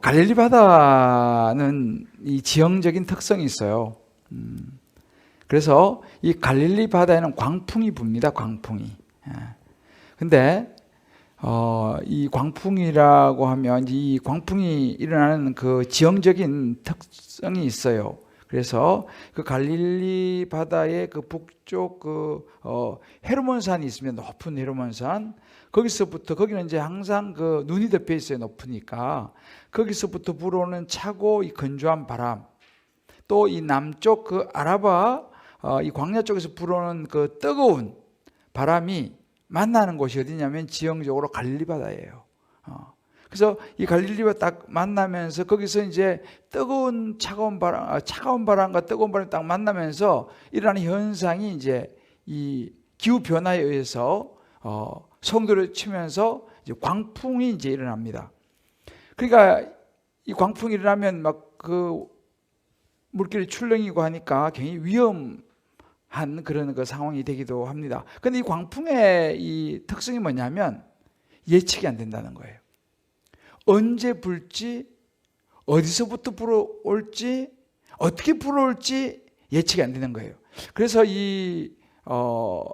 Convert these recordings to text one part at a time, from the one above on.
갈릴리 바다는 이 지형적인 특성이 있어요. 그래서 이 갈릴리 바다에는 광풍이 붑니다. 광풍이. 근데 이 광풍이라고 하면 이 광풍이 일어나는 그 지형적인 특성이 있어요. 그래서 그 갈릴리 바다의 그 북쪽 헤르몬산이 있으면 높은 헤르몬산, 거기서부터 거기는 이제 항상 그 눈이 덮여 있어요. 높으니까 거기서부터 불어오는 차고 이 건조한 바람, 또 이 남쪽 그 아라바 이 광야 쪽에서 불어오는 그 뜨거운 바람이 만나는 곳이 어디냐면 지형적으로 갈릴리 바다예요. 그래서 이 갈릴리와 딱 만나면서 거기서 이제 뜨거운 차가운 바람과 뜨거운 바람이 딱 만나면서 일어나는 현상이 이제 이 기후 변화에 의해서 성도를 치면서 이제 광풍이 이제 일어납니다. 그러니까 이 광풍이 일어나면 막 그 물길이 출렁이고 하니까 굉장히 위험한 그런 그 상황이 되기도 합니다. 그런데 이 광풍의 이 특성이 뭐냐면 예측이 안 된다는 거예요. 언제 불지, 어디서부터 불어올지, 어떻게 불어올지 예측이 안 되는 거예요. 그래서 이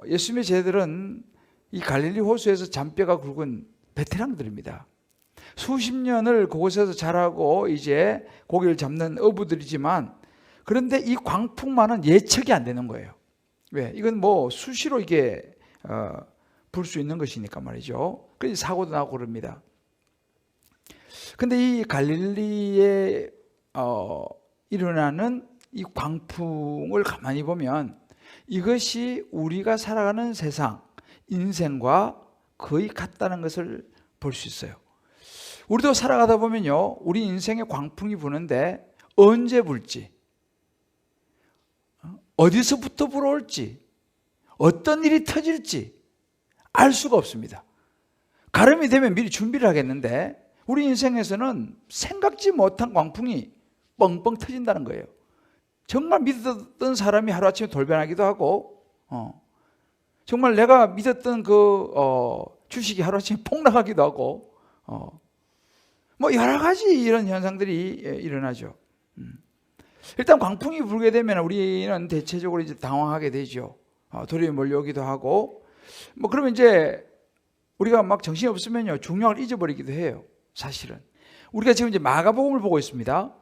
예수님의 제자들은 이 갈릴리 호수에서 잔뼈가 굵은 베테랑들입니다. 수십 년을 그곳에서 자라고 이제 고기를 잡는 어부들이지만, 그런데 이 광풍만은 예측이 안 되는 거예요. 왜? 이건 뭐 수시로 이게 불 수 있는 것이니까 말이죠. 그래서 사고도 나고 그럽니다. 근데 이 갈릴리에 일어나는 이 광풍을 가만히 보면 이것이 우리가 살아가는 세상, 인생과 거의 같다는 것을 볼 수 있어요. 우리도 살아가다 보면요, 우리 인생에 광풍이 부는데 언제 불지, 어디서부터 불어올지, 어떤 일이 터질지 알 수가 없습니다. 가름이 되면 미리 준비를 하겠는데 우리 인생에서는 생각지 못한 광풍이 뻥뻥 터진다는 거예요. 정말 믿었던 사람이 하루아침에 돌변하기도 하고, 정말 내가 믿었던 그 주식이 하루아침에 폭락하기도 하고, 뭐 여러 가지 이런 현상들이 일어나죠. 일단 광풍이 불게 되면 우리는 대체적으로 이제 당황하게 되죠. 두려움이 몰려오기도 하고, 뭐 그러면 이제 우리가 막 정신이 없으면요, 중요한 걸 잊어버리기도 해요. 사실은 우리가 지금 이제 마가복음을 보고 있습니다.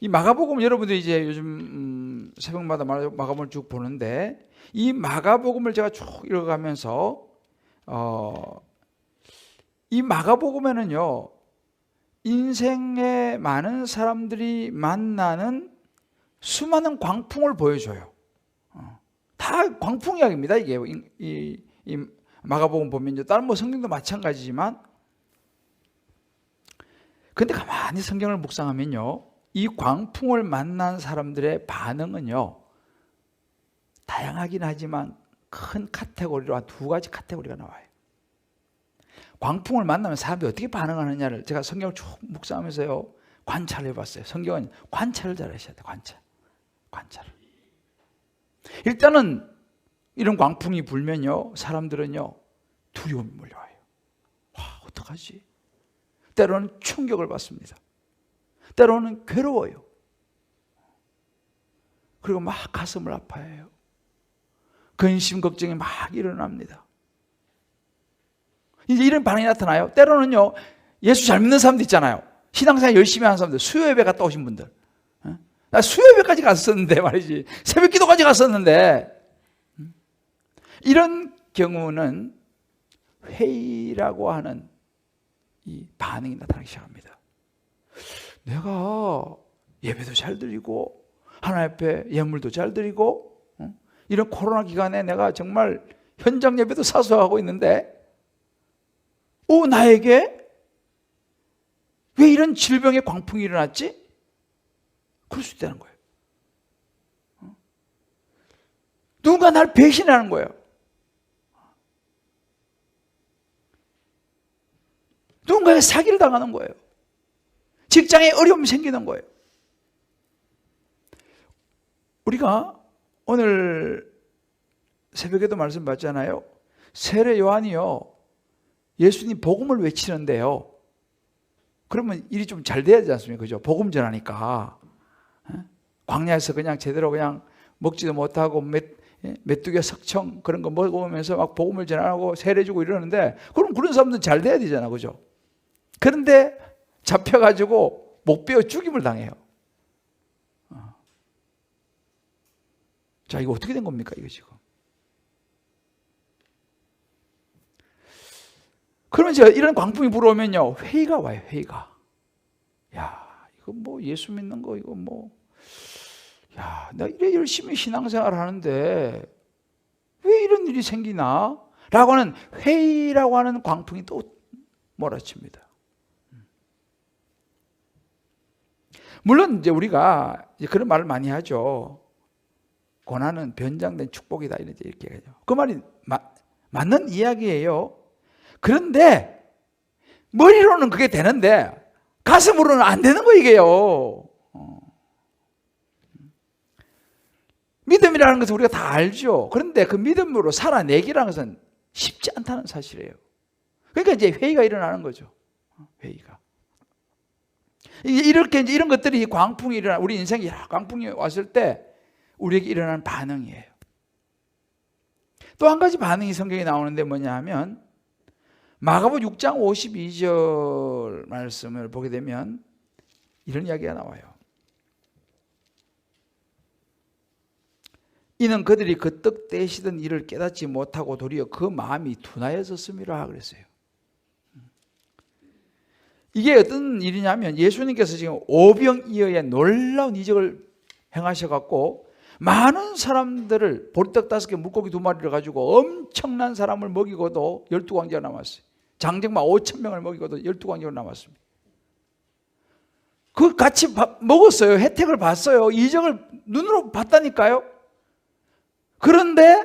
이 마가복음 여러분들이 이제 요즘 새벽마다 마가복음을 쭉 보는데, 이 마가복음을 제가 쭉 읽어가면서 이 마가복음에는요, 인생에 많은 사람들이 만나는 수많은 광풍을 보여줘요. 다 광풍 이야기입니다. 이게 이 마가복음 보면요, 다른 뭐 성경도 마찬가지지만, 근데 가만히 성경을 묵상하면요, 이 광풍을 만난 사람들의 반응은요, 다양하긴 하지만 큰 카테고리로 한 두 가지 카테고리가 나와요. 광풍을 만나면 사람들이 어떻게 반응하느냐를 제가 성경을 쭉 묵상하면서요, 관찰을 해봤어요. 성경은 관찰을 잘 하셔야 돼요. 관찰을. 일단은 이런 광풍이 불면요, 사람들은요, 두려움이 몰려와요. 와, 어떡하지? 때로는 충격을 받습니다. 때로는 괴로워요. 그리고 막 가슴을 아파해요. 근심 걱정이 막 일어납니다. 이제 이런 반응이 나타나요. 때로는요, 예수 잘 믿는 사람도 있잖아요. 신앙생활 열심히 하는 사람들, 수요예배 갔다 오신 분들. 나 수요예배까지 갔었는데 말이지, 새벽 기도까지 갔었는데, 이런 경우는 회의라고 하는 이 반응이 나타나기 시작합니다. 내가 예배도 잘 드리고 하나님 앞에 예물도 잘 드리고, 이런 코로나 기간에 내가 정말 현장 예배도 사수하고 있는데, 나에게 왜 이런 질병의 광풍이 일어났지? 그럴 수 있다는 거예요. 누군가 날 배신하는 거예요. 누군가의 사기를 당하는 거예요. 직장에 어려움이 생기는 거예요. 우리가 오늘 새벽에도 말씀 받잖아요. 세례 요한이요, 예수님 복음을 외치는데요, 그러면 일이 좀 잘 돼야 되지 않습니까? 그죠? 복음 전하니까. 광야에서 그냥 제대로 그냥 먹지도 못하고 메뚜기 석청 그런 거 먹으면서 막 복음을 전하고 세례주고 이러는데, 그럼 그런 사람들은 잘 돼야 되잖아. 그죠? 그런데 잡혀가지고 목 베어 죽임을 당해요. 자, 이거 어떻게 된 겁니까? 이거 지금. 그러면 제가 이런 광풍이 불어오면요, 회의가 와요. 회의가. 야, 이거 뭐 예수 믿는 거 이거 뭐, 야, 나 이래 열심히 신앙생활 하는데 왜 이런 일이 생기나? 라고 하는 회의라고 하는 광풍이 또 몰아칩니다. 물론 이제 우리가 이제 그런 말을 많이 하죠. 고난은 변장된 축복이다 이렇게 하죠. 그 말이 맞는 이야기예요. 그런데 머리로는 그게 되는데 가슴으로는 안 되는 거 이게요. 믿음이라는 것은 우리가 다 알죠. 그런데 그 믿음으로 살아내기라는 것은 쉽지 않다는 사실이에요. 그러니까 이제 회의가 일어나는 거죠. 회의가. 이렇게 이제 이런 것들이 광풍이 일어나, 우리 인생에 광풍이 왔을 때 우리에게 일어나는 반응이에요. 또 한 가지 반응이 성경에 나오는데 뭐냐 하면, 마가복음 6장 52절 말씀을 보게 되면 이런 이야기가 나와요. 이는 그들이 그 떡 떼시던 일을 깨닫지 못하고 도리어 그 마음이 둔하여졌음이라 그랬어요. 이게 어떤 일이냐면, 예수님께서 지금 오병이어의 놀라운 이적을 행하셔갖고 많은 사람들을, 보리떡 5개 물고기 2마리를 가지고 엄청난 사람을 먹이고도 12광지가 남았어요. 장정마 5,000명을 먹이고도 12광지가 남았습니다. 그 같이 먹었어요. 혜택을 봤어요. 이적을 눈으로 봤다니까요. 그런데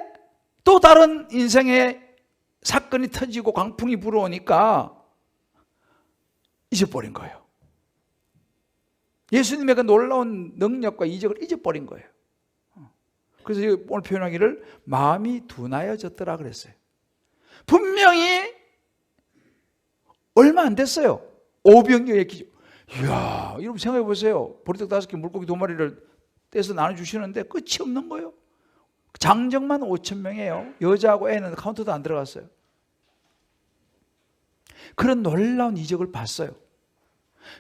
또 다른 인생의 사건이 터지고 광풍이 불어오니까 잊어버린 거예요. 예수님의 그 놀라운 능력과 이적을 잊어버린 거예요. 그래서 오늘 표현하기를 마음이 둔하여졌더라 그랬어요. 분명히 얼마 안 됐어요. 오병이어의 기적. 이야, 여러분 생각해 보세요. 보리떡 5개 물고기 2마리를 떼서 나눠주시는데 끝이 없는 거예요. 장정만 5,000명이에요. 여자하고 애는 카운터도 안 들어갔어요. 그런 놀라운 이적을 봤어요.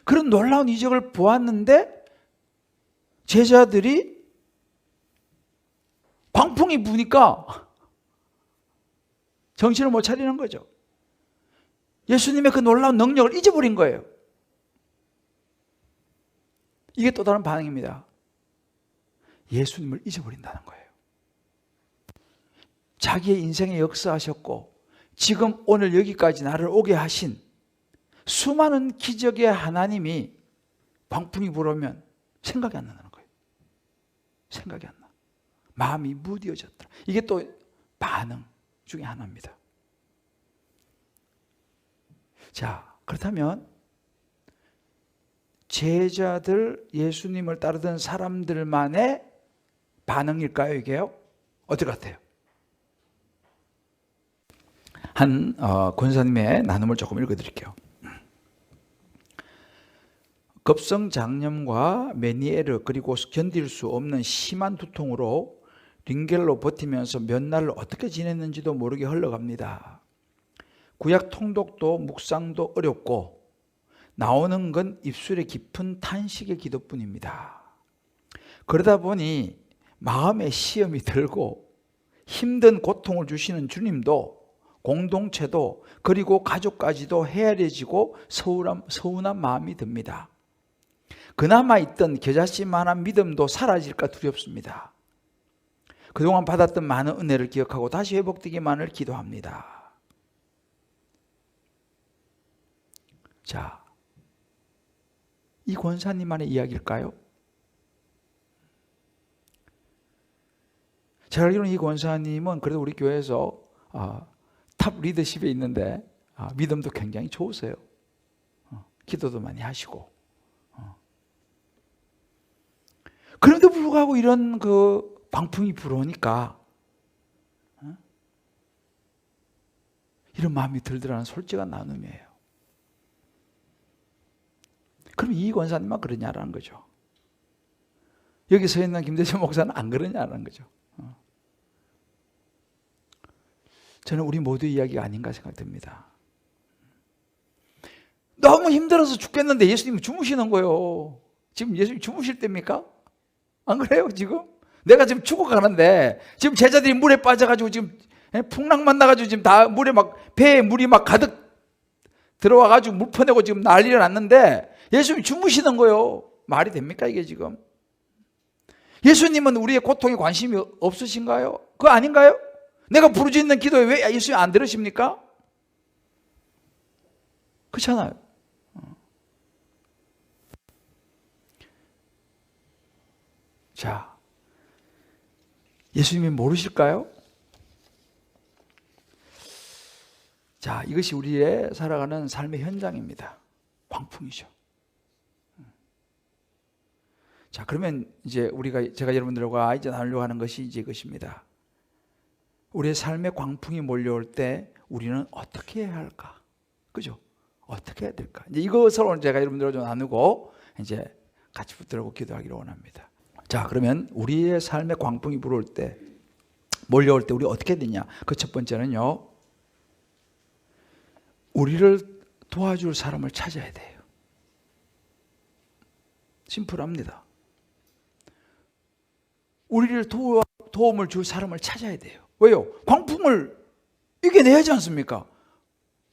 그런 놀라운 이적을 보았는데 제자들이 광풍이 부니까 정신을 못 차리는 거죠. 예수님의 그 놀라운 능력을 잊어버린 거예요. 이게 또 다른 반응입니다. 예수님을 잊어버린다는 거예요. 자기의 인생에 역사하셨고 지금 오늘 여기까지 나를 오게 하신 수많은 기적의 하나님이 광풍이 불어오면 생각이 안 나는 거예요. 생각이 안 나. 마음이 무뎌졌다. 이게 또 반응 중에 하나입니다. 자, 그렇다면 제자들, 예수님을 따르던 사람들만의 반응일까요, 이게요? 어떨 것 같아요? 한 권사님의 나눔을 조금 읽어드릴게요. 급성장염과 메니에르 그리고 견딜 수 없는 심한 두통으로 링겔로 버티면서 몇 날을 어떻게 지냈는지도 모르게 흘러갑니다. 구약 통독도 묵상도 어렵고 나오는 건 입술에 깊은 탄식의 기도뿐입니다. 그러다 보니 마음에 시험이 들고 힘든 고통을 주시는 주님도 공동체도 그리고 가족까지도 헤아려지고 서운한 마음이 듭니다. 그나마 있던 겨자씨만한 믿음도 사라질까 두렵습니다. 그동안 받았던 많은 은혜를 기억하고 다시 회복되기만을 기도합니다. 자, 이 권사님만의 이야기일까요? 제가 알기로는 이 권사님은 그래도 우리 교회에서 탑 리더십에 있는데 믿음도 굉장히 좋으세요. 기도도 많이 하시고. 그런데 불구하고 이런 그 광풍이 불어오니까 이런 마음이 들더라는 솔직한 나눔이에요. 그럼 이 권사님만 그러냐라는 거죠. 여기 서 있는 김대중 목사는 안 그러냐라는 거죠. 저는 우리 모두의 이야기가 아닌가 생각됩니다. 너무 힘들어서 죽겠는데 예수님이 주무시는 거예요. 지금 예수님 주무실 때입니까? 안 그래요 지금? 내가 지금 죽어가는데 지금 제자들이 물에 빠져가지고 지금 풍랑만 나가지고 지금 다 물에 막 배에 물이 막 가득 들어와가지고 물 퍼내고 지금 난리가 났는데 예수님이 주무시는 거예요. 말이 됩니까 이게 지금? 예수님은 우리의 고통에 관심이 없으신가요? 그거 아닌가요? 내가 부르짖는 기도에 왜 예수님 안 들으십니까? 그렇잖아요. 자, 예수님이 모르실까요? 자, 이것이 우리의 살아가는 삶의 현장입니다. 광풍이죠. 자, 그러면 이제 제가 여러분들과 이제 나누려고 하는 것이 이제 이것입니다. 우리의 삶의 광풍이 몰려올 때 우리는 어떻게 해야 할까? 그죠? 어떻게 해야 될까? 이제 이것을 오늘 제가 여러분들과 좀 나누고 이제 같이 붙들고 기도하기를 원합니다. 자, 그러면 우리의 삶의 광풍이 몰려올 때 우리 어떻게 되냐? 그 첫 번째는요, 우리를 도와줄 사람을 찾아야 돼요. 심플합니다. 우리를 도움을 줄 사람을 찾아야 돼요. 왜요? 광풍을 이겨내야 하지 않습니까?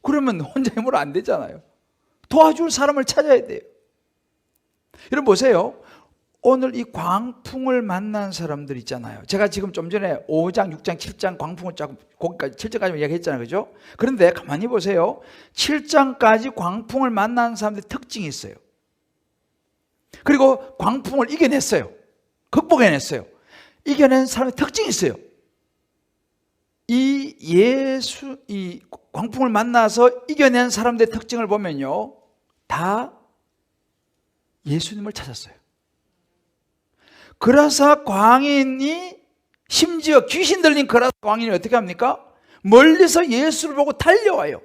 그러면 혼자 힘으로 안 되잖아요. 도와줄 사람을 찾아야 돼요. 여러분 보세요. 오늘 이 광풍을 만난 사람들 있잖아요. 제가 지금 좀 전에 5장, 6장, 7장 광풍을 거기까지 7장까지 이야기했잖아요. 그죠? 그런데 가만히 보세요. 7장까지 광풍을 만난 사람들의 특징이 있어요. 그리고 광풍을 이겨냈어요. 극복해냈어요. 이겨낸 사람의 특징이 있어요. 이 광풍을 만나서 이겨낸 사람들의 특징을 보면요, 다 예수님을 찾았어요. 그라사 광인이, 심지어 귀신 들린 그라사 광인이 어떻게 합니까? 멀리서 예수를 보고 달려와요.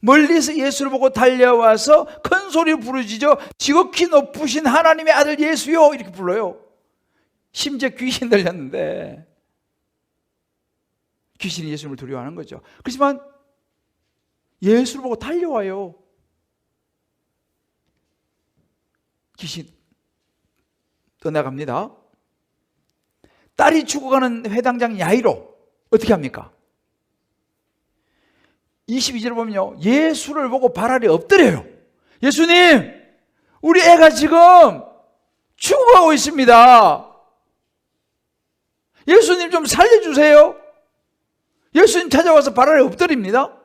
멀리서 예수를 보고 달려와서 큰 소리로 부르짖어 지극히 높으신 하나님의 아들 예수요, 이렇게 불러요. 심지어 귀신 들렸는데 귀신이 예수님을 두려워하는 거죠. 그렇지만 예수를 보고 달려와요. 귀신 떠나갑니다. 딸이 죽어가는 회당장 야이로 어떻게 합니까? 22절을 보면요, 예수를 보고 발 아래 엎드려요. 예수님, 우리 애가 지금 죽어가고 있습니다. 예수님 좀 살려주세요. 예수님 찾아와서 발 아래 엎드립니다.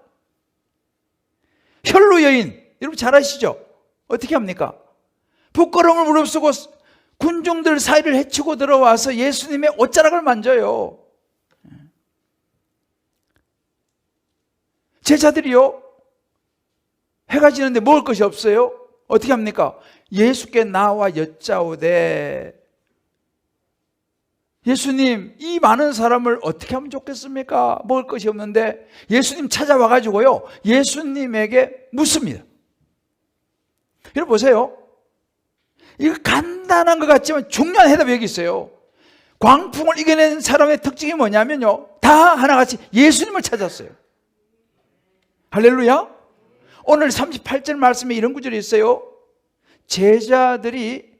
혈루 여인, 여러분 잘 아시죠? 어떻게 합니까? 부끄러움을 무릅쓰고 군중들 사이를 헤치고 들어와서 예수님의 옷자락을 만져요. 제자들이요, 해가 지는데 먹을 것이 없어요. 어떻게 합니까? 예수께 나와 여짜오되, 예수님, 이 많은 사람을 어떻게 하면 좋겠습니까? 먹을 것이 없는데 예수님 찾아와가지고요, 예수님에게 묻습니다. 여러분 보세요. 이거 간단한 것 같지만 중요한 해답이 여기 있어요. 광풍을 이겨낸 사람의 특징이 뭐냐면요, 다 하나같이 예수님을 찾았어요. 할렐루야. 오늘 38절 말씀에 이런 구절이 있어요. 제자들이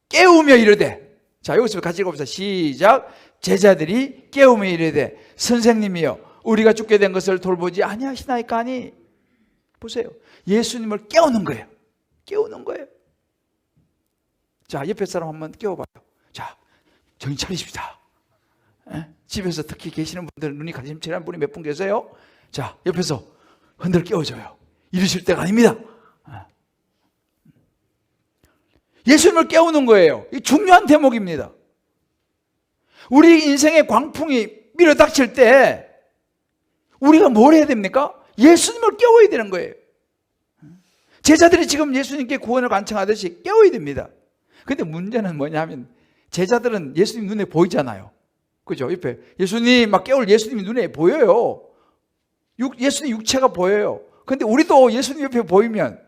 깨우며 이르되, 자, 여기서 같이 읽어봅시다. 시작. 제자들이 깨우며 이르되, 선생님이여, 우리가 죽게 된 것을 돌보지 아니하시나이까 하니. 보세요. 예수님을 깨우는 거예요. 깨우는 거예요. 자, 옆에 사람 한번 깨워봐요. 자, 정신 차리십시다. 집에서 특히 계시는 분들, 눈이 가슴칠한 분이 몇 분 계세요? 자, 옆에서 흔들 깨워줘요. 이러실 때가 아닙니다. 예수님을 깨우는 거예요. 이 중요한 대목입니다. 우리 인생의 광풍이 밀어닥칠 때 우리가 뭘 해야 됩니까? 예수님을 깨워야 되는 거예요. 제자들이 지금 예수님께 구원을 간청하듯이 깨워야 됩니다. 근데 문제는 뭐냐면 제자들은 예수님 눈에 보이잖아요. 그죠? 옆에 예수님 막 깨울 예수님이 눈에 보여요. 예수님 육체가 보여요. 근데 우리도 예수님 옆에 보이면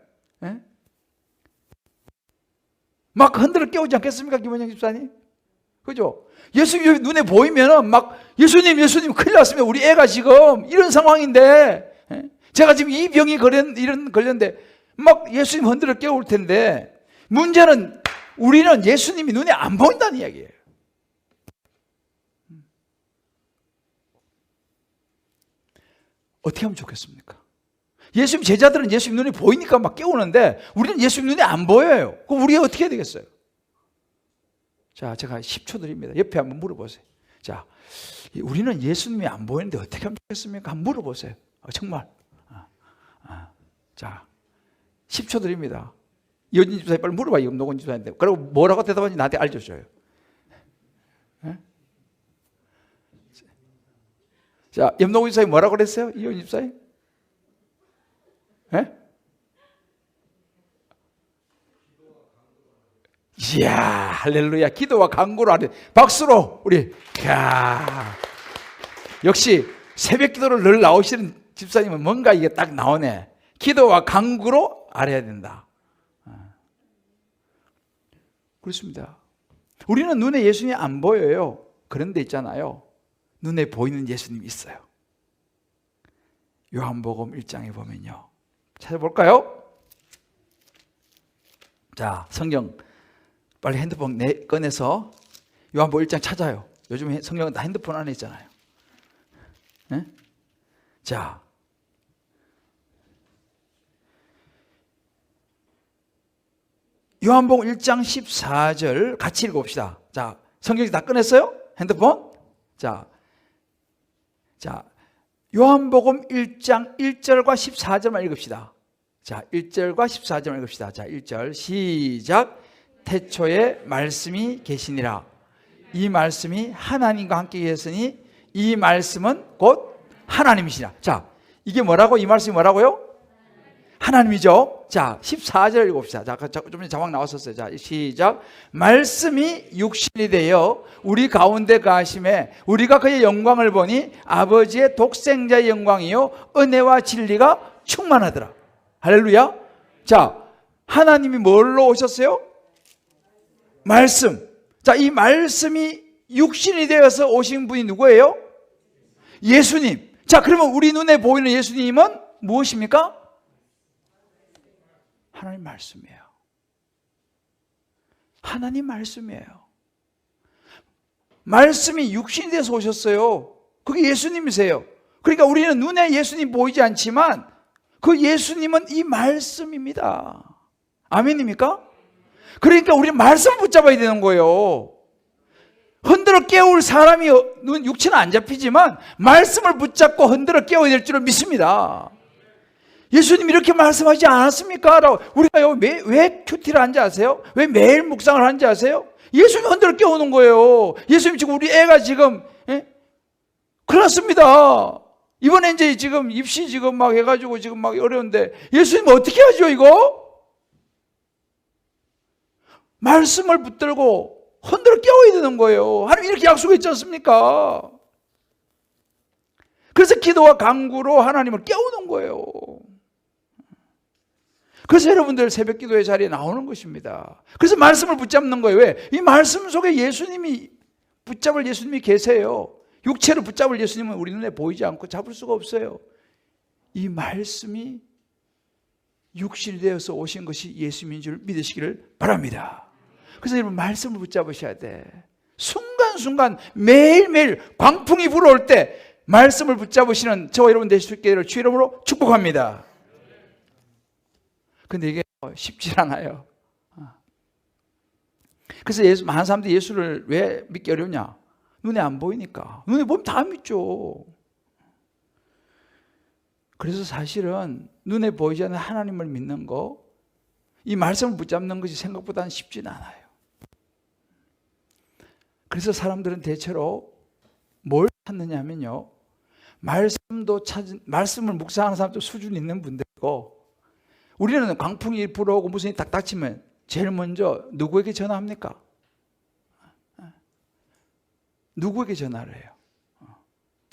막 흔들어 깨우지 않겠습니까, 김원영 집사님? 그죠? 예수님이 눈에 보이면은 막 예수님 큰일 났습니다. 우리 애가 지금 이런 상황인데, 제가 지금 이 병이 걸렸는데 막 예수님 흔들어 깨울 텐데, 문제는 우리는 예수님이 눈에 안 보인다는 이야기예요. 어떻게 하면 좋겠습니까? 예수님 제자들은 예수님 눈에 보이니까 막 깨우는데 우리는 예수님 눈에 안 보여요. 그럼 우리가 어떻게 해야 되겠어요? 자, 제가 10초 드립니다. 옆에 한번 물어보세요. 자, 우리는 예수님이 안 보이는데 어떻게 하면 좋겠습니까? 한번 물어보세요. 정말. 자, 10초 드립니다. 이현진 집사님 빨리 물어봐요. 염노곤 집사님한테. 그리고 뭐라고 대답하는지 나한테 알려줘요. 네? 자, 염노곤 집사님 뭐라고 그랬어요? 이현진 집사님? 네? 이야, 할렐루야. 기도와 간구로 하는 박수로 우리. 이야. 역시 새벽 기도를 늘 나오시는 집사님은 뭔가 이게 딱 나오네. 기도와 간구로 알아야 된다. 그렇습니다. 우리는 눈에 예수님이 안 보여요. 그런데 있잖아요, 눈에 보이는 예수님이 있어요. 요한복음 1장에 보면요, 찾아볼까요? 자, 성경 빨리 핸드폰 꺼내서 요한복음 1장 찾아요. 요즘 성경은 다 핸드폰 안에 있잖아요. 네? 자, 요한복음 1장 14절 같이 읽어봅시다. 자, 성경 다 꺼냈어요? 핸드폰? 자, 요한복음 1장 1절과 14절만 읽읍시다. 자, 1절과 14절만 읽읍시다. 자, 1절 시작. 태초에 말씀이 계시니라. 이 말씀이 하나님과 함께 계셨으니 이 말씀은 곧 하나님이시라. 자, 이게 뭐라고? 이 말씀이 뭐라고요? 하나님이죠. 자, 14절 읽어봅시다. 자, 좀 전에 자막 나왔었어요. 자, 시작. 말씀이 육신이 되어 우리 가운데 가심에 우리가 그의 영광을 보니 아버지의 독생자의 영광이요 은혜와 진리가 충만하더라. 할렐루야. 자, 하나님이 뭘로 오셨어요? 말씀. 자, 이 말씀이 육신이 되어서 오신 분이 누구예요? 예수님. 자, 그러면 우리 눈에 보이는 예수님은 무엇입니까? 하나님 말씀이에요. 하나님 말씀이에요. 말씀이 육신이 돼서 오셨어요. 그게 예수님이세요. 그러니까 우리는 눈에 예수님 보이지 않지만 그 예수님은 이 말씀입니다. 아멘입니까? 그러니까 우리는 말씀을 붙잡아야 되는 거예요. 흔들어 깨울 사람이 육체는 안 잡히지만 말씀을 붙잡고 흔들어 깨워야 될 줄을 믿습니다. 예수님이 이렇게 말씀하지 않았습니까? 우리가 왜 큐티를 하는지 아세요? 왜 매일 묵상을 하는지 아세요? 예수님이 흔들어 깨우는 거예요. 예수님 지금 우리 애가 지금 큰일 났습니다. 이번에 이제 지금 입시 지금 막 해가지고 지금 막 어려운데 예수님 어떻게 하죠 이거? 말씀을 붙들고 흔들어 깨워야 되는 거예요. 하나님 이렇게 약속했지 않습니까? 그래서 기도와 간구로 하나님을 깨우는 거예요. 그래서 여러분들 새벽 기도의 자리에 나오는 것입니다. 그래서 말씀을 붙잡는 거예요. 왜? 이 말씀 속에 예수님이 붙잡을 예수님이 계세요. 육체로 붙잡을 예수님은 우리 눈에 보이지 않고 잡을 수가 없어요. 이 말씀이 육신이 되어서 오신 것이 예수님인 줄 믿으시기를 바랍니다. 그래서 여러분 말씀을 붙잡으셔야 돼. 순간순간 매일매일 광풍이 불어올 때 말씀을 붙잡으시는 저와 여러분 되실 수 있기를 주의 이름으로 축복합니다. 근데 이게 쉽지 않아요. 그래서 많은 사람들이 예수를 왜 믿기 어려우냐? 눈에 안 보이니까. 눈에 보면 다 믿죠. 그래서 사실은 눈에 보이지 않는 하나님을 믿는 거, 이 말씀을 붙잡는 것이 생각보다는 쉽지는 않아요. 그래서 사람들은 대체로 뭘 찾느냐 하면요, 말씀을 묵상하는 사람도 수준 있는 분들이고, 우리는 광풍이 불어오고 무슨 일이 딱 닥치면 제일 먼저 누구에게 전화합니까? 누구에게 전화를 해요?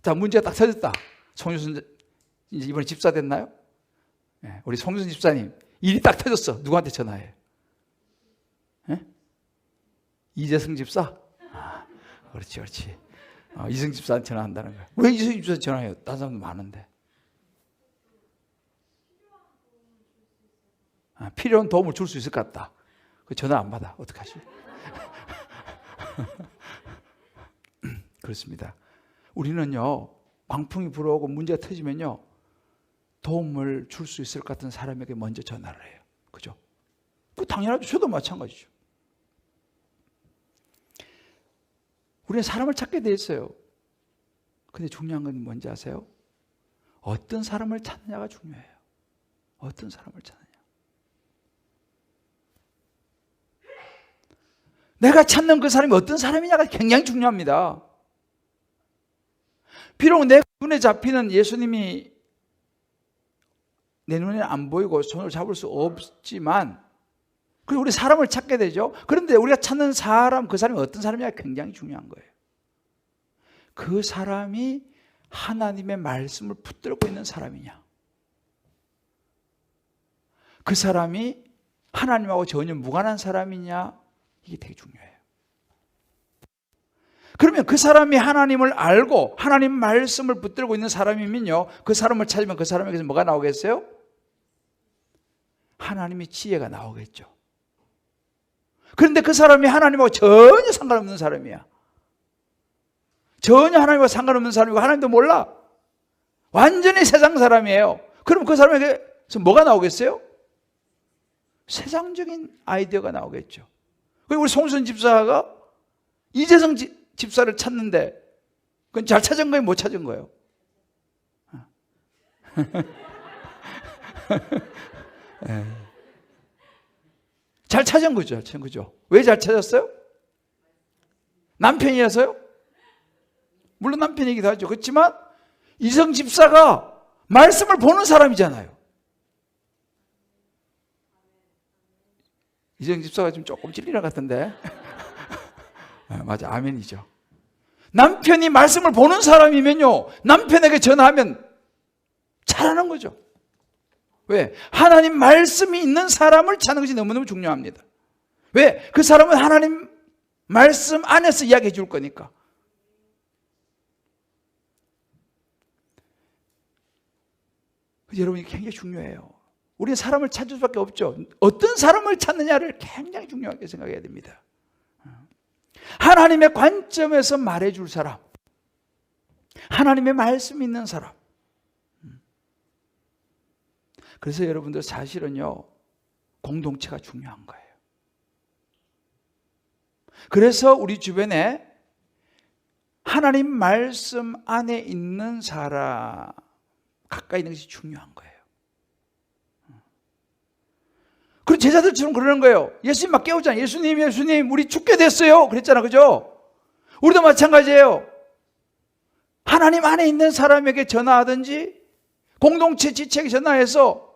자, 문제가 딱 터졌다. 송유순 이번에 집사 됐나요? 우리 송유순 집사님 일이 딱 터졌어. 누구한테 전화해요? 이재성 집사? 그렇지, 그렇지. 이승 집사한테 전화한다는 거야. 왜 이승 집사한테 전화해요? 다른 사람도 많은데. 필요한 도움을 줄 수 있을 것 같다. 그 전화 안 받아. 어떡하지? 그렇습니다. 우리는요, 광풍이 불어오고 문제가 터지면요, 도움을 줄 수 있을 것 같은 사람에게 먼저 전화를 해요. 그죠? 그 당연하죠. 저도 마찬가지죠. 우리는 사람을 찾게 돼 있어요. 근데 중요한 건 뭔지 아세요? 어떤 사람을 찾느냐가 중요해요. 어떤 사람을 찾느냐. 내가 찾는 그 사람이 어떤 사람이냐가 굉장히 중요합니다. 비록 내 눈에 잡히는 예수님이 내 눈에 안 보이고 손을 잡을 수 없지만, 그리고 우리 사람을 찾게 되죠. 그런데 우리가 찾는 사람, 그 사람이 어떤 사람이냐가 굉장히 중요한 거예요. 그 사람이 하나님의 말씀을 붙들고 있는 사람이냐, 그 사람이 하나님하고 전혀 무관한 사람이냐, 이게 되게 중요해요. 그러면 그 사람이 하나님을 알고 하나님 말씀을 붙들고 있는 사람이면요, 그 사람을 찾으면 그 사람에게서 뭐가 나오겠어요? 하나님의 지혜가 나오겠죠. 그런데 그 사람이 하나님하고 전혀 상관없는 사람이야. 전혀 하나님과 상관없는 사람이고 하나님도 몰라. 완전히 세상 사람이에요. 그럼 그 사람에게서 뭐가 나오겠어요? 세상적인 아이디어가 나오겠죠. 그리고 우리 송순 집사가 이재성 집사를 찾는데, 그건 잘 찾은 거예요? 못 찾은 거예요? 잘 찾은 거죠. 잘 찾은 거죠. 왜 잘 찾았어요? 남편이어서요? 물론 남편이기도 하죠. 그렇지만 이성 집사가 말씀을 보는 사람이잖아요. 이성 집사가 좀 조금 찔리는 것 같은데. 맞아, 아멘이죠. 남편이 말씀을 보는 사람이면요, 남편에게 전화하면 잘하는 거죠. 왜? 하나님 말씀이 있는 사람을 찾는 것이 너무너무 중요합니다. 왜? 그 사람은 하나님 말씀 안에서 이야기해 줄 거니까. 여러분, 이게 굉장히 중요해요. 우리는 사람을 찾을 수밖에 없죠. 어떤 사람을 찾느냐를 굉장히 중요하게 생각해야 됩니다. 하나님의 관점에서 말해줄 사람, 하나님의 말씀이 있는 사람. 그래서 여러분들 사실은요, 공동체가 중요한 거예요. 그래서 우리 주변에 하나님 말씀 안에 있는 사람 가까이 있는 것이 중요한 거예요. 그리고 제자들처럼 그러는 거예요. 예수님 막 깨우잖아요. 예수님 우리 죽게 됐어요. 그랬잖아, 그죠? 우리도 마찬가지예요. 하나님 안에 있는 사람에게 전화하든지 공동체 지체에게 전화해서,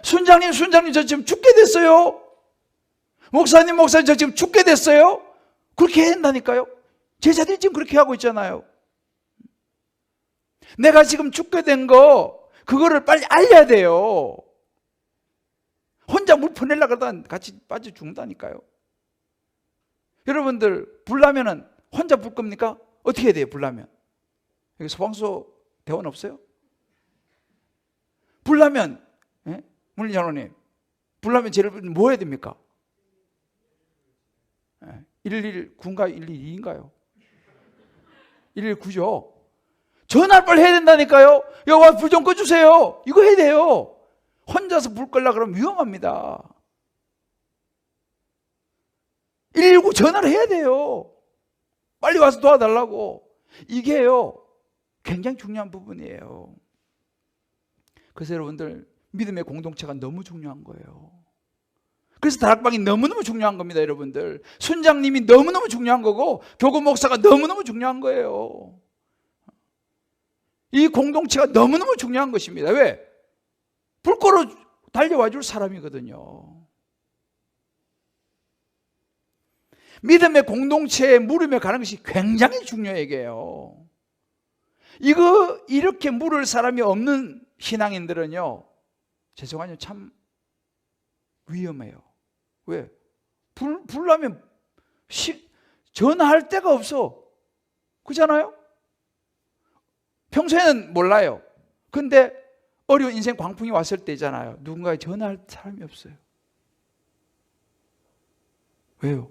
순장님 저 지금 죽게 됐어요. 목사님 저 지금 죽게 됐어요. 그렇게 해야 된다니까요. 제자들이 지금 그렇게 하고 있잖아요. 내가 지금 죽게 된 거, 그거를 빨리 알려야 돼요. 혼자 물 퍼내려고 하다가 같이 빠져 죽는다니까요. 여러분들, 불나면은 혼자 불 겁니까? 어떻게 해야 돼요, 불나면? 여기 소방서 대원 없어요? 불나면, 문리장로님, 불나면 제일 뭐 해야 됩니까? 119인가 112인가요? 119죠. 전화를 빨리 해야 된다니까요. 여보, 불 좀 꺼주세요. 이거 해야 돼요. 혼자서 불 끌려고 그러면 위험합니다. 119 전화를 해야 돼요. 빨리 와서 도와달라고. 이게요, 굉장히 중요한 부분이에요. 그래서 여러분들, 믿음의 공동체가 너무 중요한 거예요. 그래서 다락방이 너무너무 중요한 겁니다, 여러분들. 순장님이 너무너무 중요한 거고, 교구 목사가 너무너무 중요한 거예요. 이 공동체가 너무너무 중요한 것입니다. 왜? 불 꺼러 달려와 줄 사람이거든요. 믿음의 공동체에 물으며 가는 것이 굉장히 중요해요. 이거 이렇게 물을 사람이 없는 신앙인들은요, 죄송하지만 참 위험해요. 왜? 불나면 전화할 데가 없어. 그렇잖아요? 평소에는 몰라요. 근데 어려운 인생 광풍이 왔을 때잖아요. 누군가에 전화할 사람이 없어요. 왜요?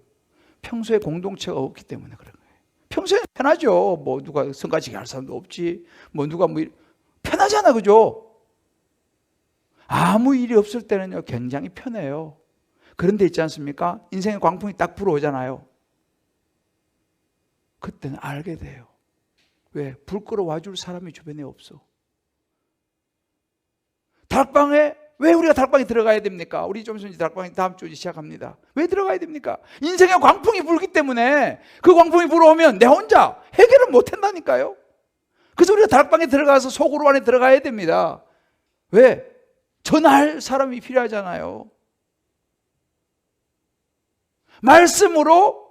평소에 공동체가 없기 때문에 그런 거예요. 평소에는 편하죠. 뭐 누가 성가시게 할 사람도 없지. 뭐 누가 뭐 편하잖아, 그죠? 아무 일이 없을 때는요 굉장히 편해요. 그런데 있지 않습니까? 인생의 광풍이 딱 불어오잖아요. 그때는 알게 돼요. 왜? 불 끌어와 줄 사람이 주변에 없어. 다락방에 왜 우리가 다락방에 들어가야 됩니까? 우리 좀 있으면 다락방이 다음 주에 시작합니다. 왜 들어가야 됩니까? 인생의 광풍이 불기 때문에 그 광풍이 불어오면 내 혼자 해결을 못 한다니까요. 그래서 우리가 다락방에 들어가서 속으로 안에 들어가야 됩니다. 왜? 전할 사람이 필요하잖아요. 말씀으로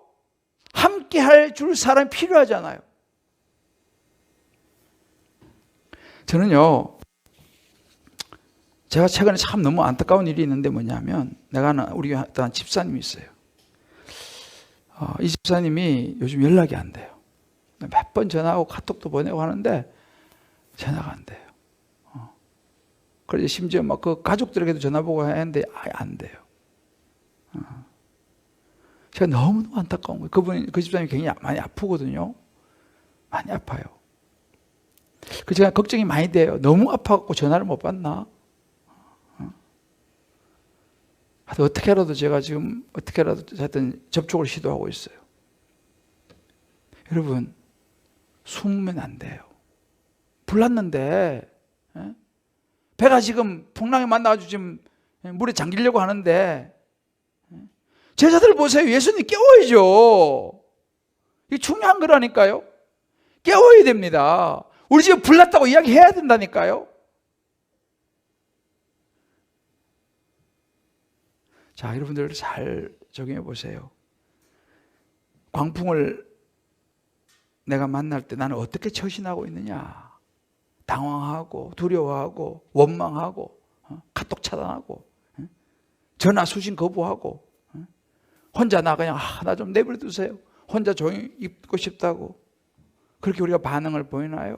함께 할 줄 사람이 필요하잖아요. 저는요, 제가 최근에 참 너무 안타까운 일이 있는데 뭐냐면, 우리 어떤 집사님이 있어요. 이 집사님이 요즘 연락이 안 돼요. 몇 번 전화하고 카톡도 보내고 하는데 전화가 안 돼요. 그래서 심지어 막 그 가족들에게도 전화보고 했는데 아예 안 돼요. 제가 너무너무 안타까운 거예요. 그 집사님이 굉장히 많이 아프거든요. 많이 아파요. 그래서 제가 걱정이 많이 돼요. 너무 아파갖고 전화를 못 받나? 어떻게라도 제가 지금 어떻게라도 하여튼 접촉을 시도하고 있어요. 여러분, 숨으면 안 돼요. 불났는데 배가 지금 풍랑에 만나가지고 지금 물에 잠기려고 하는데 제자들 보세요. 예수님 깨워야죠. 이게 중요한 거라니까요. 깨워야 됩니다. 우리 집에 불났다고 이야기해야 된다니까요. 자, 여러분들 잘 적용해 보세요. 광풍을 내가 만날 때 나는 어떻게 처신하고 있느냐? 당황하고 두려워하고 원망하고 카톡 차단하고 전화 수신 거부하고 혼자 나 그냥 나 좀 내버려 두세요. 혼자 조용히 있고 싶다고 그렇게 우리가 반응을 보이나요?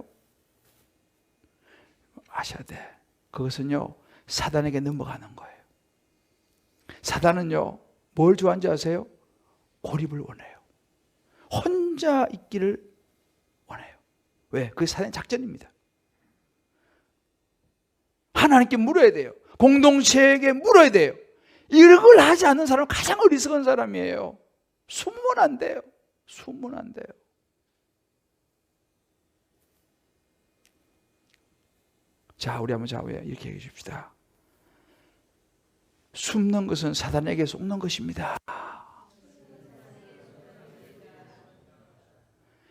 아셔야 돼. 그것은요 사단에게 넘어가는 거예요. 사단은요 뭘 좋아하는지 아세요? 고립을 원해요. 혼자 있기를 원해요. 왜? 그게 사단의 작전입니다. 하나님께 물어야 돼요. 공동체에게 물어야 돼요. 이걸 하지 않는 사람은 가장 어리석은 사람이에요. 숨으면 안 돼요. 숨으면 안 돼요. 자, 우리 한번 좌우에 이렇게 얘기해 줍시다. 숨는 것은 사단에게 속는 것입니다.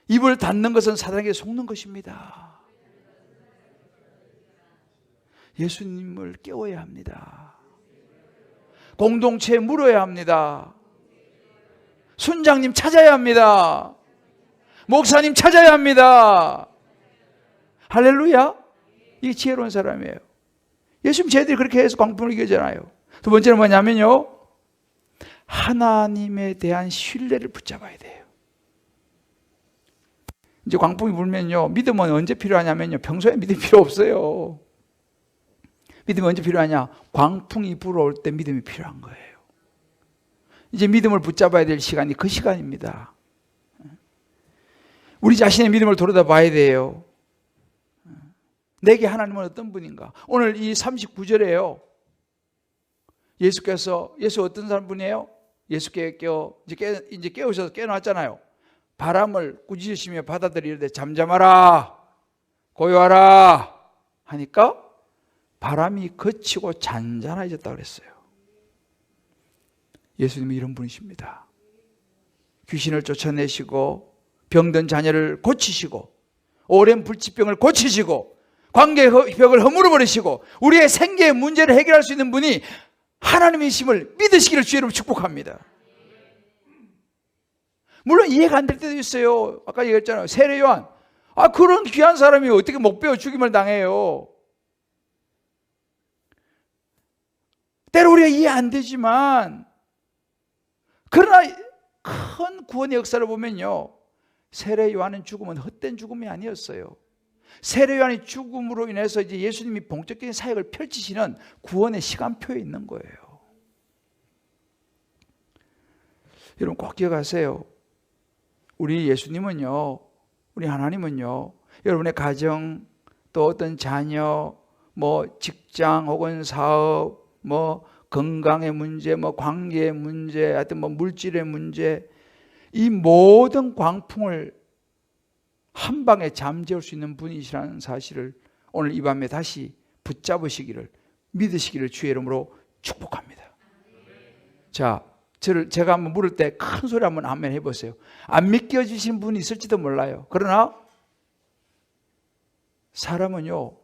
입을 닫는 것은 사단에게 속는 것입니다. 예수님을 깨워야 합니다. 공동체에 물어야 합니다. 순장님 찾아야 합니다. 목사님 찾아야 합니다. 할렐루야. 이게 지혜로운 사람이에요. 예수님 쟤들이 그렇게 해서 광풍을 이겨잖아요. 두 번째는 뭐냐면요, 하나님에 대한 신뢰를 붙잡아야 돼요. 이제 광풍이 불면요, 믿음은 언제 필요하냐면요, 평소에 믿음이 필요 없어요. 믿음이 언제 필요하냐? 광풍이 불어올 때 믿음이 필요한 거예요. 이제 믿음을 붙잡아야 될 시간이 그 시간입니다. 우리 자신의 믿음을 돌아다 봐야 돼요. 내게 하나님은 어떤 분인가? 오늘 이 39절에요. 예수 어떤 사람 분이에요? 예수께 이제 깨우셔서 깨어났잖아요. 바람을 꾸짖으시며 받아들이는데 잠잠하라, 고요하라 하니까 바람이 그치고 잔잔해졌다고 그랬어요. 예수님은 이런 분이십니다. 귀신을 쫓아내시고 병든 자녀를 고치시고 오랜 불치병을 고치시고 관계의 벽을 허물어 버리시고 우리의 생계의 문제를 해결할 수 있는 분이 하나님이심을 믿으시기를 주의로 축복합니다. 물론 이해가 안 될 때도 있어요. 아까 얘기했잖아요. 세례 요한. 그런 귀한 사람이 어떻게 못 배워 죽임을 당해요. 때로 우리가 이해 안 되지만 그러나 큰 구원의 역사를 보면요, 세례 요한의 죽음은 헛된 죽음이 아니었어요. 세례 요한의 죽음으로 인해서 이제 예수님이 본격적인 사역을 펼치시는 구원의 시간표에 있는 거예요. 여러분 꼭 기억하세요. 우리 예수님은요, 우리 하나님은요, 여러분의 가정, 또 어떤 자녀, 뭐 직장 혹은 사업, 뭐 건강의 문제, 뭐 관계의 문제, 하여튼 뭐 물질의 문제, 이 모든 광풍을 한 방에 잠재울 수 있는 분이시라는 사실을 오늘 이 밤에 다시 붙잡으시기를, 믿으시기를 주의 이름으로 축복합니다. 자, 제가 한번 물을 때 큰 소리 한번 아멘 해보세요. 안 믿겨지신 분이 있을지도 몰라요. 그러나 사람은요,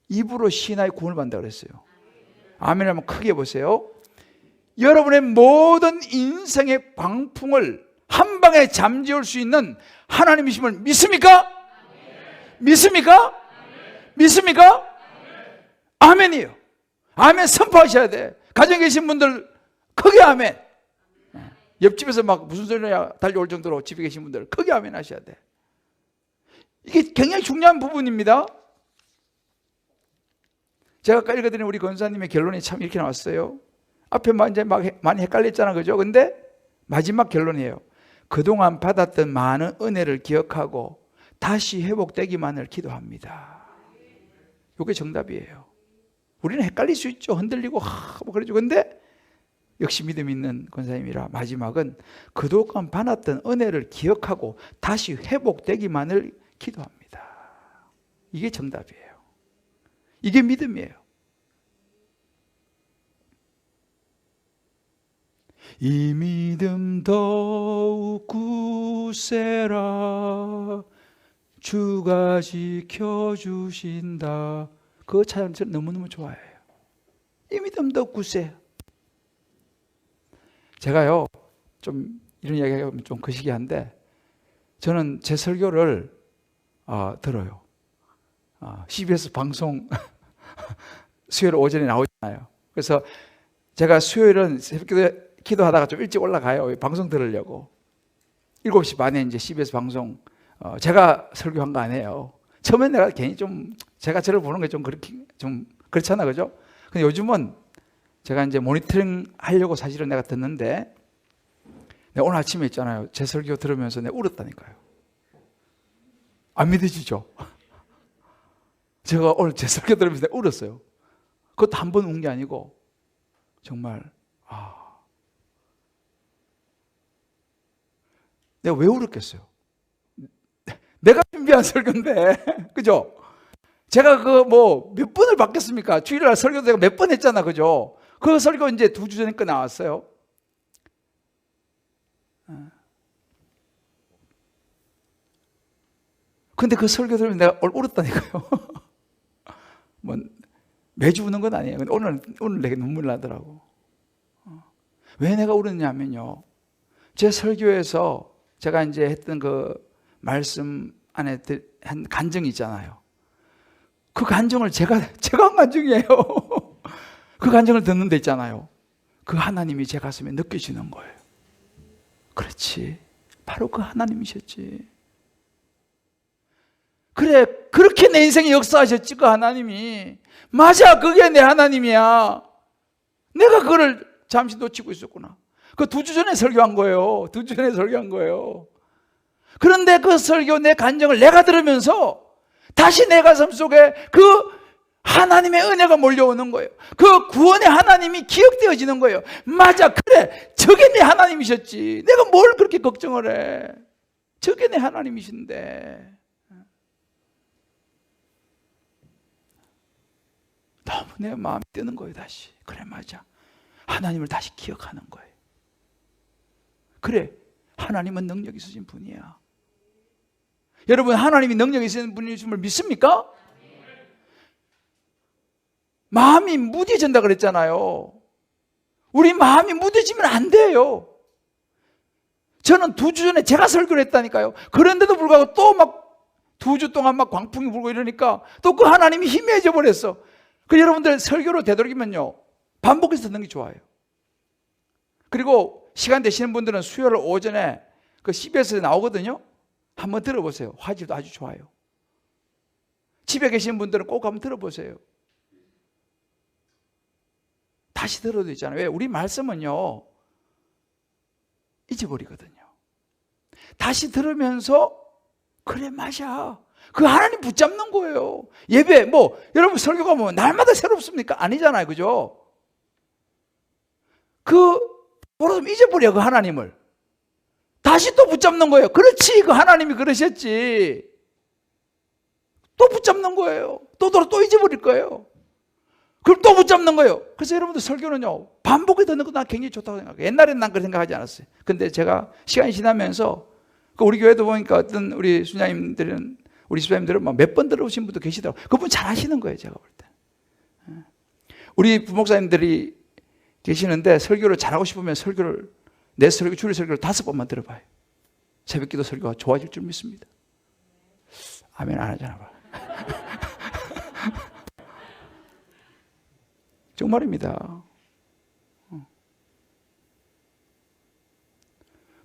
입으로 신하의 구원을 받는다고 그랬어요. 아멘 한번 크게 해보세요. 여러분의 모든 인생의 광풍을 한 방에 잠재울 수 있는 하나님이심을 믿습니까? 믿습니까? 믿습니까? 아멘이에요. 아멘 선포하셔야 돼. 가정에 계신 분들 크게 아멘. 옆집에서 막 무슨 소리냐 달려올 정도로 집에 계신 분들 크게 아멘 하셔야 돼. 이게 굉장히 중요한 부분입니다. 제가 아까 읽어드린 우리 권사님의 결론이 참 이렇게 나왔어요. 앞에 이제 막 많이 헷갈렸잖아, 그죠? 근데 마지막 결론이에요. 그동안 받았던 많은 은혜를 기억하고 다시 회복되기만을 기도합니다. 이게 정답이에요. 우리는 헷갈릴 수 있죠. 흔들리고 뭐 그러죠. 근데 역시 믿음 있는 권사님이라 마지막은 그동안 받았던 은혜를 기억하고 다시 회복되기만을 기도합니다. 이게 정답이에요. 이게 믿음이에요. 이 믿음 더욱 굳세라 주가 지켜주신다. 그 찬양 저는 너무너무 좋아해요. 이 믿음 더욱 굳세. 제가요 좀 이런 이야기하면 좀 거시기한데 저는 제 설교를 들어요. CBS 방송 수요일 오전에 나오잖아요. 그래서 제가 수요일은 새벽 기도하다가 좀 일찍 올라가요. 방송 들으려고. 7시 반에 이제 CBS 방송 제가 설교한 거 아니에요. 처음엔 내가 괜히 좀 제가 저를 보는 게 좀 그렇게 좀 그렇잖아, 그죠? 근데 요즘은 제가 이제 모니터링 하려고 사실은 내가 듣는데 내가 오늘 아침에 있잖아요. 제 설교 들으면서 내가 울었다니까요. 안 믿어지죠? 제가 오늘 제 설교 들으면서 내가 울었어요. 그것도 한 번 운 게 아니고 정말 내가 왜 울었겠어요? 내가 준비한 설교인데 그죠? 제가 몇 번을 받겠습니까? 주일날 설교도 내가 몇 번 했잖아, 그죠? 그 설교 이제 2주 전에 거 나왔어요. 근데 그 설교 들으면 내가 울었다니까요. 뭐 매주 우는 건 아니에요. 근데 오늘 내게 눈물 나더라고. 왜 내가 울었냐면요. 제 설교에서 제가 이제 했던 그 말씀 안에 한 간증이 있잖아요. 그 간증을 제가 한 간증이에요. 그 간증을 듣는 데 있잖아요. 그 하나님이 제 가슴에 느껴지는 거예요. 그렇지. 바로 그 하나님이셨지. 그래, 그렇게 내 인생에 역사하셨지, 그 하나님이. 맞아, 그게 내 하나님이야. 내가 그거를 잠시 놓치고 있었구나. 그 2주 전에 설교한 거예요. 2주 전에 설교한 거예요. 그런데 그 설교 내 간증을 내가 들으면서 다시 내 가슴 속에 그 하나님의 은혜가 몰려오는 거예요. 그 구원의 하나님이 기억되어지는 거예요. 맞아, 그래, 저게 내 하나님이셨지. 내가 뭘 그렇게 걱정을 해. 저게 내 하나님이신데. 너무 내 마음이 뜨는 거예요. 다시. 그래, 맞아, 하나님을 다시 기억하는 거예요. 그래, 하나님은 능력 있으신 분이야. 여러분, 하나님이 능력 있으신 분이심을 믿습니까? 마음이 무뎌진다 그랬잖아요. 우리 마음이 무뎌지면 안 돼요. 저는 2주 전에 제가 설교를 했다니까요. 그런데도 불구하고 또 막 2주 동안 막 광풍이 불고 이러니까 또 그 하나님이 희미해져 버렸어. 그 여러분들 설교로 되도록이면요, 반복해서 듣는 게 좋아요. 그리고 시간 되시는 분들은 수요일 오전에 그 CBS에 나오거든요. 한번 들어보세요. 화질도 아주 좋아요. 집에 계신 분들은 꼭 한번 들어보세요. 다시 들어도 있잖아요. 왜? 우리 말씀은요, 잊어버리거든요. 다시 들으면서, 그래, 맞아. 그 하나님 붙잡는 거예요. 예배, 뭐, 여러분 설교가 뭐, 날마다 새롭습니까? 아니잖아요. 그죠? 뭐라도 잊어버려, 그 하나님을. 다시 또 붙잡는 거예요. 그렇지, 그 하나님이 그러셨지. 또 붙잡는 거예요. 또 잊어버릴 거예요. 그럼 또 붙잡는 거예요. 그래서 여러분들 설교는요, 반복해 듣는 거 난 굉장히 좋다고 생각해요. 옛날에는 난 그렇게 생각하지 않았어요. 근데 제가 시간이 지나면서, 우리 교회도 보니까 어떤 우리 수녀님들은, 우리 집사님들은 몇 번 들어오신 분도 계시더라고요. 그분 잘 하시는 거예요, 제가 볼 때. 우리 부목사님들이 계시는데 설교를 잘하고 싶으면 내 설교, 주일 설교를 5번만 들어봐요. 새벽기도 설교가 좋아질 줄 믿습니다. 아멘 안 하잖아 봐. 정말입니다.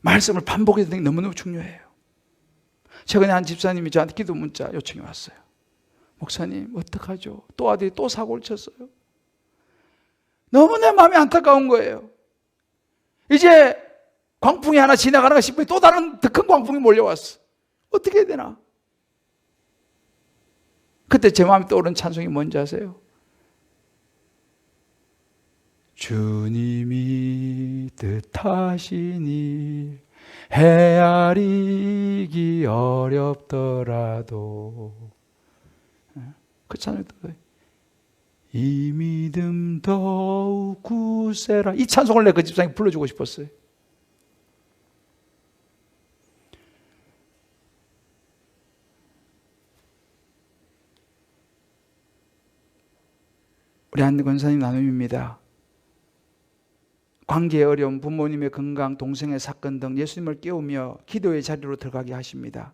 말씀을 반복해서 듣는 게 너무너무 중요해요. 최근에 한 집사님이 저한테 기도 문자 요청이 왔어요. 목사님 어떡하죠? 또 아들이 또 사고를 쳤어요. 너무 내 마음이 안타까운 거예요. 이제 광풍이 하나 지나가는가 싶으니 또 다른 더 큰 광풍이 몰려왔어. 어떻게 해야 되나? 그때 제 마음에 떠오른 찬송이 뭔지 아세요? 주님이 뜻하시니 헤아리기 어렵더라도, 그 찬송이 떠요. 이 믿음 더욱 굳세라. 이 찬송을 내 그 집사님이 불러주고 싶었어요. 우리 한 권사님 나눔입니다. 관계의 어려움, 부모님의 건강, 동생의 사건 등 예수님을 깨우며 기도의 자리로 들어가게 하십니다.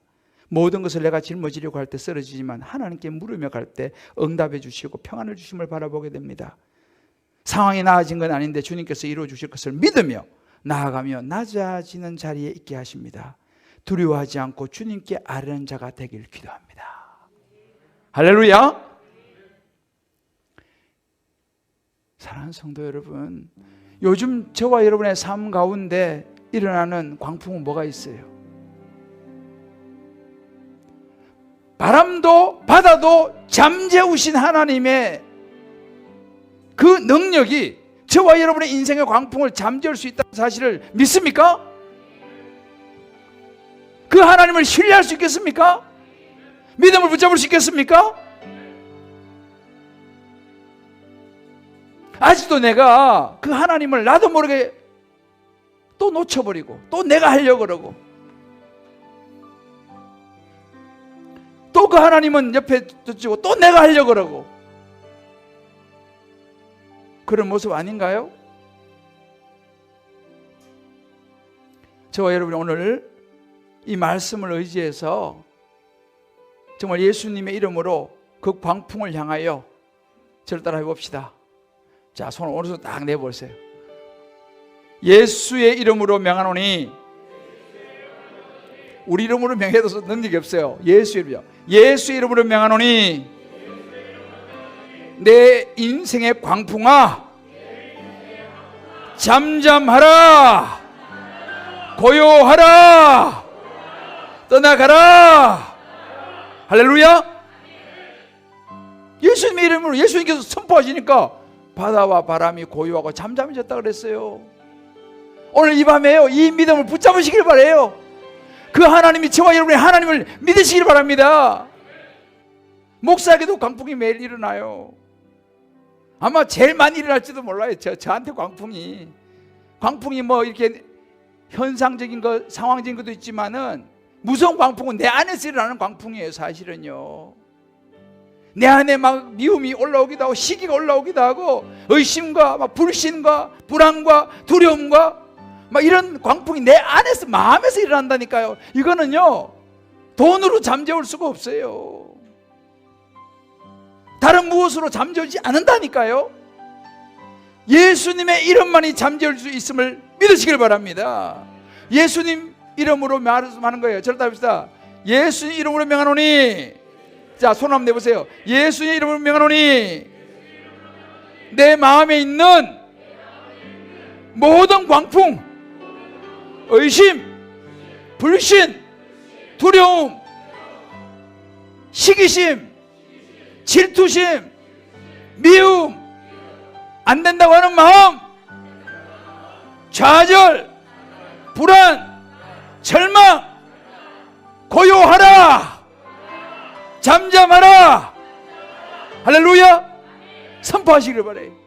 모든 것을 내가 짊어지려고 할 때 쓰러지지만 하나님께 물으며 갈 때 응답해 주시고 평안을 주심을 바라보게 됩니다. 상황이 나아진 건 아닌데 주님께서 이루어 주실 것을 믿으며 나아가며 낮아지는 자리에 있게 하십니다. 두려워하지 않고 주님께 아뢰는 자가 되길 기도합니다. 할렐루야. 사랑하는 성도 여러분, 요즘 저와 여러분의 삶 가운데 일어나는 광풍은 뭐가 있어요? 바람도 바다도 잠재우신 하나님의 그 능력이 저와 여러분의 인생의 광풍을 잠재울 수 있다는 사실을 믿습니까? 그 하나님을 신뢰할 수 있겠습니까? 믿음을 붙잡을 수 있겠습니까? 아직도 내가 그 하나님을 나도 모르게 또 놓쳐버리고 또 내가 하려고 그러고 또 그 하나님은 옆에 두고 또 내가 하려고 그러고 그런 모습 아닌가요? 저와 여러분이 오늘 이 말씀을 의지해서 정말 예수님의 이름으로 그 광풍을 향하여 저를 따라 해봅시다. 자, 손을 오른손 딱 내보세요. 예수의 이름으로 명하노니, 우리 이름으로 명해도 능력이 없어요. 예수 이름이요. 예수 이름으로 명하노니 내 인생의 광풍아 잠잠하라, 고요하라, 떠나가라. 할렐루야. 예수님의 이름으로 예수님께서 선포하시니까 바다와 바람이 고요하고 잠잠해졌다 그랬어요. 오늘 이 밤에요, 이 믿음을 붙잡으시길 바라요. 그 하나님이 저와 여러분의 하나님을 믿으시길 바랍니다. 목사에게도 광풍이 매일 일어나요. 아마 제일 많이 일어날지도 몰라요. 저한테 광풍이 뭐 이렇게 현상적인 거, 상황적인 것도 있지만은 무서운 광풍은 내 안에서 일어나는 광풍이에요. 사실은요, 내 안에 막 미움이 올라오기도 하고 시기가 올라오기도 하고 의심과 막 불신과 불안과 두려움과 막 이런 광풍이 내 안에서, 마음에서 일어난다니까요. 이거는요 돈으로 잠재울 수가 없어요. 다른 무엇으로 잠재우지 않는다니까요. 예수님의 이름만이 잠재울 수 있음을 믿으시길 바랍니다. 예수님 이름으로 말하는 거예요. 저를 답합시다. 예수님 이름으로 명하노니. 자, 손 한번 내보세요. 예수님 이름으로 명하노니 내 마음에 있는 모든 광풍, 의심, 불신, 두려움, 시기심, 질투심, 미움, 안 된다고 하는 마음, 좌절, 불안, 절망, 고요하라, 잠잠하라. 할렐루야. 선포하시기를 바라요.